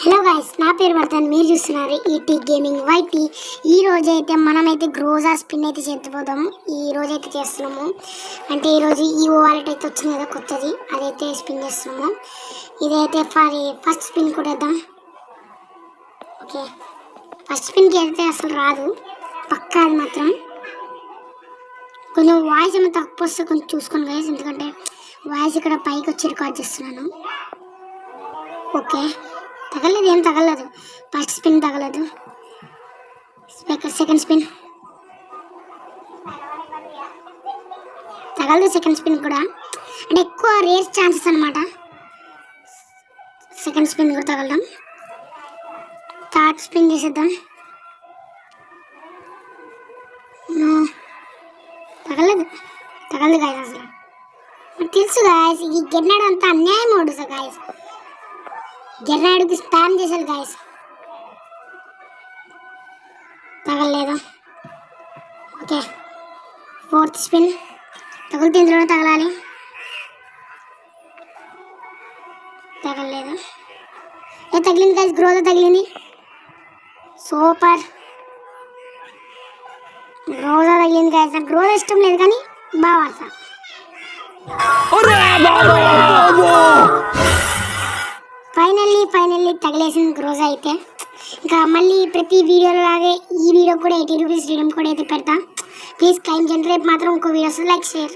Hello guys, నా పేరు వర్ధన్. మీరు చూస్తున్నారు ఈటీ గేమింగ్ వైటీ. ఈ రోజైతే మనమైతే గ్రోజా స్పిన్ అయితే చేద్దాము. ఈ రోజైతే చేస్తున్నాము. అంటే ఈరోజు ఈ వాలెట్ అయితే వచ్చింది కదా కొత్తది, అదైతే స్పిన్ చేస్తున్నాము. ఇదైతే ఫస్ట్ స్పిన్ కూడా వేద్దాం. ఓకే, ఫస్ట్ స్పిన్కి అయితే అసలు రాదు పక్కా. అది మాత్రం కొంచెం వాయిస్ ఏమో తక్కువ వస్తే కొంచెం చూసుకోండి గాయ్స్, ఎందుకంటే వాయిస్ ఇక్కడ పైకి వచ్చి రికార్డ్ చేస్తున్నాను. ఓకే, తగలేదు, ఏం తగలదు. ఫస్ట్ స్పిన్ తగలదు. సెకండ్ స్పిన్ తగలదు. సెకండ్ స్పిన్ కూడా అంటే ఎక్కువ రేర్ ఛాన్సెస్ అనమాట. సెకండ్ స్పిన్ కూడా తగలడం. థర్డ్ స్పిన్ చేసేద్దాం. తగలదు గాయస్. అసలు నాకు తెలుసు గాయస్, ఈ గెన్నాడు అంతా అన్యాయం ఓడుసా గాయస్. గెర్నాడుకి స్పామ్ చేశారు గాయస్. తగలలేదు. ఓకే, ఫోర్త్ స్పిన్ తగులుతే ఇందులోనే తగలాలి. తగలలేదు. తగిలింది గాయస్, గ్రోజా తగిలింది. సూపర్, గ్రోజా తగిలింది గాయస్. నాకు గ్రోజా ఇష్టం లేదు కానీ బాగా ఫైనల్లీ తగిలేసింది గ్రోజా అయితే. ఇంకా మళ్ళీ ప్రతి వీడియోలో లాగే ఈ వీడియో కూడా 80 రూపీస్ రిడీమ్ కోడ్ అయితే పెడతా. ప్లీజ్ క్లైమ్ చేయండి. రేపు మాత్రం ఇంకో వీడియోస్ లైక్ షేర్.